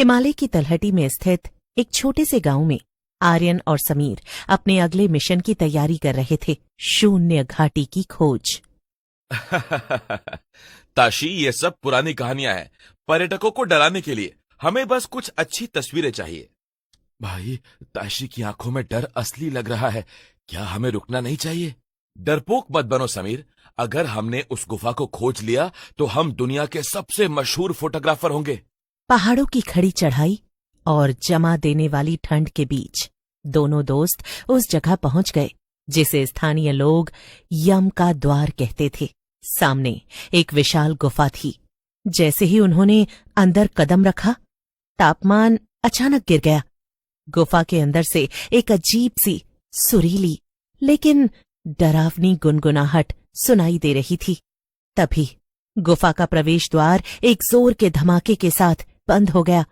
हिमालय की तलहटी में स्थित एक छोटे से गांव में आर्यन और समीर अपने अगले मिशन की तैयारी कर रहे थे, शून्य घाटी की खोज। ताशी, ये सब पुरानी कहानियां हैं, पर्यटकों को डराने के लिए। हमें बस कुछ अच्छी तस्वीरें चाहिए। भाई, ताशी की आंखों में डर असली लग रहा है। क्या हमें रुकना नहीं चाहिए? डरपोक मत बनो समीर। अगर हमने उस गुफा को खोज लिया तो हम दुनिया के सबसे मशहूर फोटोग्राफर होंगे। पहाड़ों की खड़ी चढ़ाई और जमा देने वाली ठंड के बीच दोनों दोस्त उस जगह पहुंच गए जिसे स्थानीय लोग यम का द्वार कहते थे। सामने एक विशाल गुफा थी। जैसे ही उन्होंने अंदर कदम रखा, तापमान अचानक गिर गया। गुफा के अंदर से एक अजीब सी सुरीली लेकिन डरावनी गुनगुनाहट सुनाई दे रही थी। तभी गुफा का प्रवेश द्वार एक जोर के धमाके के साथ बंद हो गया।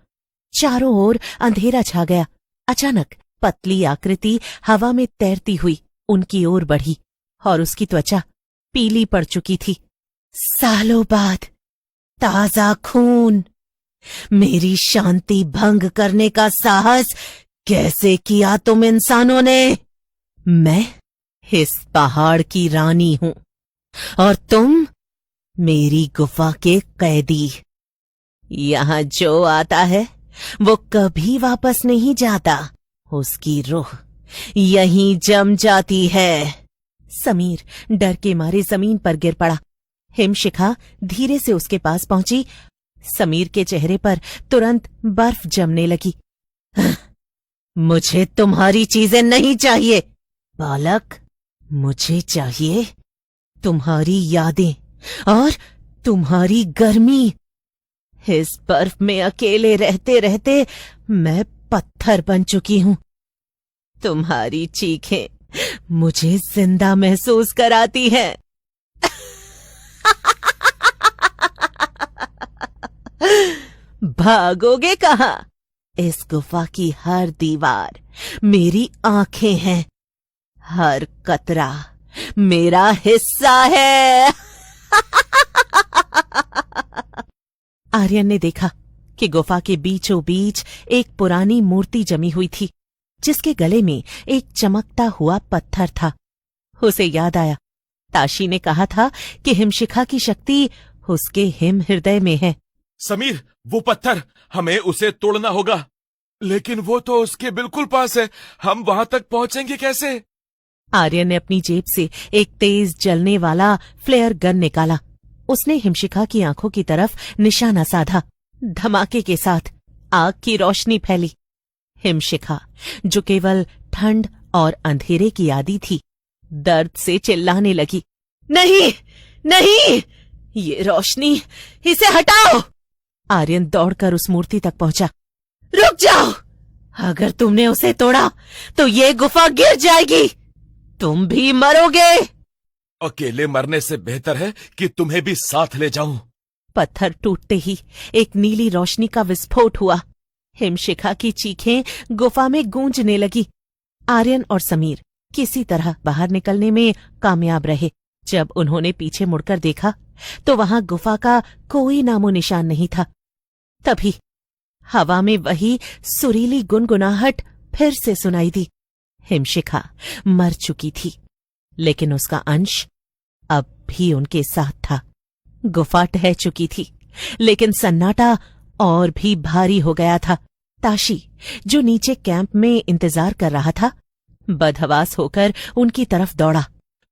चारों ओर अंधेरा छा गया। अचानक पतली आकृति हवा में तैरती हुई उनकी ओर बढ़ी और उसकी त्वचा पीली पड़ चुकी थी। सालों बाद ताजा खून। मेरी शांति भंग करने का साहस कैसे किया तुम इंसानों ने? मैं इस पहाड़ की रानी हूं और तुम मेरी गुफा के कैदी। यहां जो आता है वो कभी वापस नहीं जाता। उसकी रूह यहीं जम जाती है। समीर डर के मारे जमीन पर गिर पड़ा। हिमशिखा धीरे से उसके पास पहुंची। समीर के चेहरे पर तुरंत बर्फ जमने लगी। मुझे तुम्हारी चीजें नहीं चाहिए बालक। मुझे चाहिए तुम्हारी यादें और तुम्हारी गर्मी। इस बर्फ में अकेले रहते रहते मैं पत्थर बन चुकी हूं। तुम्हारी चीखें मुझे जिंदा महसूस कराती हैं। भागोगे कहां? इस गुफा की हर दीवार मेरी आंखें हैं। हर कतरा मेरा हिस्सा है। आर्यन ने देखा कि गुफा के बीचों बीच एक पुरानी मूर्ति जमी हुई थी जिसके गले में एक चमकता हुआ पत्थर था। उसे याद आया, ताशी ने कहा था कि हिमशिखा की शक्ति उसके हिम हृदय में है। समीर, वो पत्थर, हमें उसे तोड़ना होगा। लेकिन वो तो उसके बिल्कुल पास है। हम वहां तक पहुंचेंगे कैसे? आर्यन ने अपनी जेब से एक तेज जलने वाला फ्लेयर गन निकाला। उसने हिमशिखा की आंखों की तरफ निशाना साधा। धमाके के साथ आग की रोशनी फैली। हिमशिखा, जो केवल ठंड और अंधेरे की आदी थी, दर्द से चिल्लाने लगी। नहीं, नहीं, ये रोशनी, इसे हटाओ। आर्यन दौड़कर उस मूर्ति तक पहुंचा। रुक जाओ, अगर तुमने उसे तोड़ा तो ये गुफा गिर जाएगी। तुम भी मरोगे। अकेले मरने से बेहतर है कि तुम्हें भी साथ ले जाऊं। पत्थर टूटते ही एक नीली रोशनी का विस्फोट हुआ। हिमशिखा की चीखें गुफा में गूंजने लगी। आर्यन और समीर किसी तरह बाहर निकलने में कामयाब रहे। जब उन्होंने पीछे मुड़कर देखा तो वहां गुफा का कोई नामो निशान नहीं था। तभी हवा में वही सुरीली गुनगुनाहट फिर से सुनाई दी। हिमशिखा मर चुकी थी, लेकिन उसका अंश अब भी उनके साथ था। गुफा ढह चुकी थी, लेकिन सन्नाटा और भी भारी हो गया था। ताशी, जो नीचे कैंप में इंतजार कर रहा था, बदहवास होकर उनकी तरफ दौड़ा।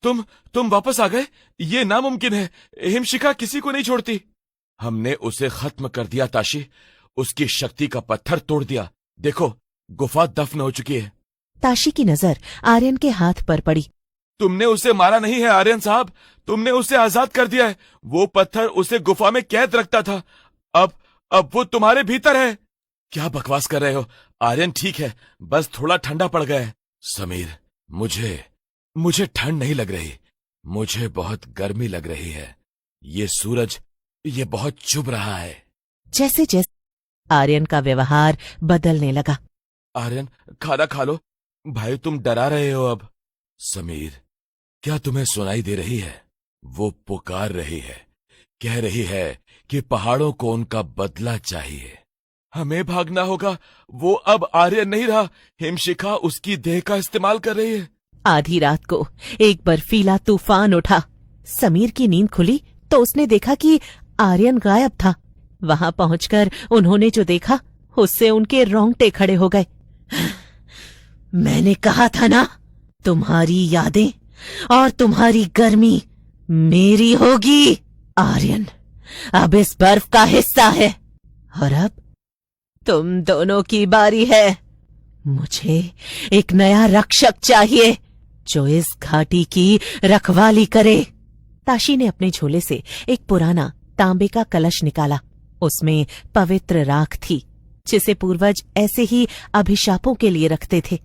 तुम वापस आ गए? ये नामुमकिन है। हिमशिखा किसी को नहीं छोड़ती। हमने उसे खत्म कर दिया ताशी। उसकी शक्ति का पत्थर तोड़ दिया। देखो, गुफा दफन हो चुकी है। ताशी की नजर आर्यन के हाथ पर पड़ी। तुमने उसे मारा नहीं है आर्यन साहब, तुमने उसे आजाद कर दिया है। वो पत्थर उसे गुफा में कैद रखता था। अब वो तुम्हारे भीतर है। क्या बकवास कर रहे हो? आर्यन ठीक है, बस थोड़ा ठंडा पड़ गया है। समीर, मुझे ठंड नहीं लग रही, मुझे बहुत गर्मी लग रही है। ये सूरज, ये बहुत चुभ रहा है। जैसे जैसे आर्यन का व्यवहार बदलने लगा। आर्यन, खाना खा लो। भाई, तुम डरा रहे हो अब। समीर, क्या तुम्हें सुनाई दे रही है? वो पुकार रही है, कह रही है कि पहाड़ों को उनका बदला चाहिए। हमें भागना होगा। वो अब आर्यन नहीं रहा, हिमशिखा उसकी देह का इस्तेमाल कर रही है। आधी रात को एक बर्फीला तूफान उठा। समीर की नींद खुली तो उसने देखा कि आर्यन गायब था। वहां पहुंचकर उन्होंने जो देखा उससे उनके रोंगटे खड़े हो गए। मैंने कहा था ना, तुम्हारी यादें और तुम्हारी गर्मी मेरी होगी। आर्यन अब इस बर्फ का हिस्सा है और अब तुम दोनों की बारी है। मुझे एक नया रक्षक चाहिए जो इस घाटी की रखवाली करे। ताशी ने अपने झोले से एक पुराना तांबे का कलश निकाला। उसमें पवित्र राख थी जिसे पूर्वज ऐसे ही अभिशापों के लिए रखते थे।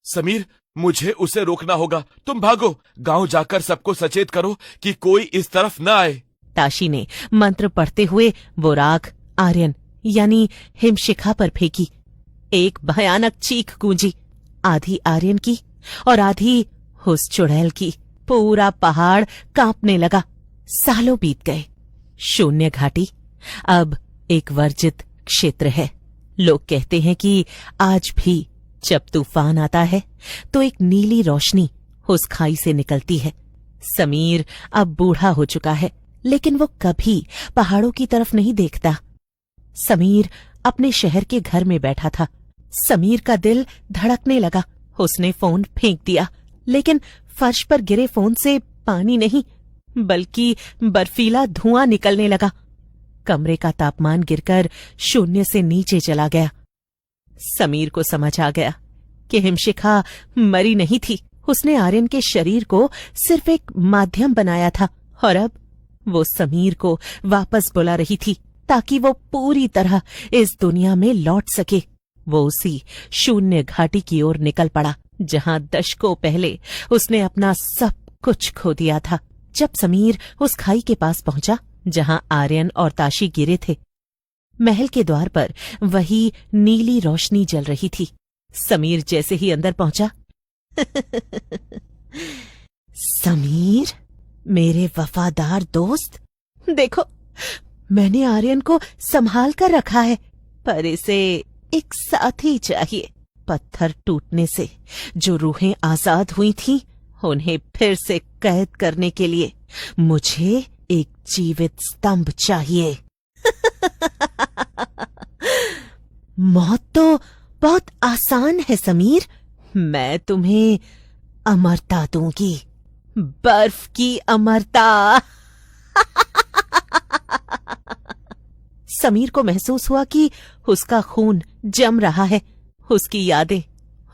समीर, मुझे उसे रोकना होगा। तुम भागो, गांव जाकर सबको सचेत करो कि कोई इस तरफ न आए। ताशी ने मंत्र पढ़ते हुए वो राख आर्यन यानी हिमशिखा पर फेंकी। एक भयानक चीख गूंजी, आधी आर्यन की और आधी उस चुड़ैल की। पूरा पहाड़ कांपने लगा। सालों बीत गए। शून्य घाटी अब एक वर्जित क्षेत्र है। लोग कहते हैं कि आज भी जब तूफान आता है तो एक नीली रोशनी उस खाई से निकलती है। समीर अब बूढ़ा हो चुका है, लेकिन वो कभी पहाड़ों की तरफ नहीं देखता। समीर अपने शहर के घर में बैठा था। समीर का दिल धड़कने लगा। उसने फोन फेंक दिया, लेकिन फर्श पर गिरे फोन से पानी नहीं बल्कि बर्फीला धुआं निकलने लगा। कमरे का तापमान गिरकर 0 से नीचे चला गया। समीर को समझ आ गया कि हिमशिखा मरी नहीं थी। उसने आर्यन के शरीर को सिर्फ एक माध्यम बनाया था और अब वो समीर को वापस बुला रही थी ताकि वो पूरी तरह इस दुनिया में लौट सके। वो उसी शून्य घाटी की ओर निकल पड़ा जहां दशकों पहले उसने अपना सब कुछ खो दिया था। जब समीर उस खाई के पास पहुंचा जहां आर्यन और ताशी गिरे थे, महल के द्वार पर वही नीली रोशनी जल रही थी। समीर जैसे ही अंदर पहुंचा, समीर, मेरे वफादार दोस्त, देखो मैंने आर्यन को संभाल कर रखा है, पर इसे एक साथी चाहिए। पत्थर टूटने से जो रूहें आजाद हुई थीं, उन्हें फिर से कैद करने के लिए मुझे एक जीवित स्तंभ चाहिए। मौत तो बहुत आसान है समीर, मैं तुम्हें अमरता दूंगी, बर्फ की अमरता। समीर को महसूस हुआ कि उसका खून जम रहा है। उसकी यादें,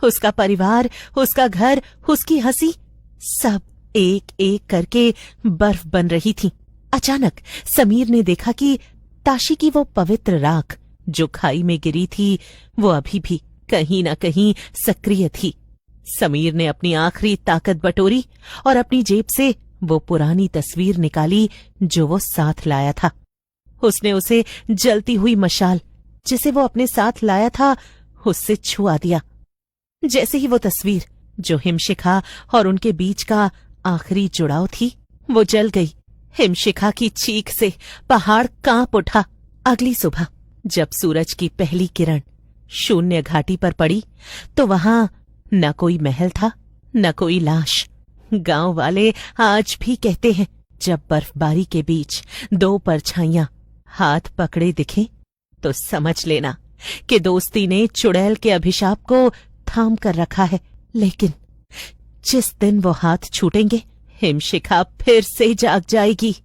उसका परिवार, उसका घर, उसकी हंसी, सब एक एक करके बर्फ बन रही थी। अचानक समीर ने देखा कि ताशी की वो पवित्र राख जो खाई में गिरी थी, वो अभी भी कहीं न कहीं सक्रिय थी। समीर ने अपनी आखिरी ताकत बटोरी और अपनी जेब से वो पुरानी तस्वीर निकाली जो वो साथ लाया था। उसने उसे जलती हुई मशाल जिसे वो अपने साथ लाया था उससे छुआ दिया। जैसे ही वो तस्वीर जो हिमशिखा और उनके बीच का आखिरी जुड़ाव थी, वो जल गई। हिमशिखा की चीख से पहाड़ कांप उठा। अगली सुबह जब सूरज की पहली किरण शून्य घाटी पर पड़ी तो वहां न कोई महल था, न कोई लाश। गांव वाले आज भी कहते हैं, जब बर्फबारी के बीच दो परछाइयां हाथ पकड़े दिखें तो समझ लेना कि दोस्ती ने चुड़ैल के अभिशाप को थाम कर रखा है। लेकिन जिस दिन वो हाथ छूटेंगे, हिमशिखा फिर से जाग जाएगी।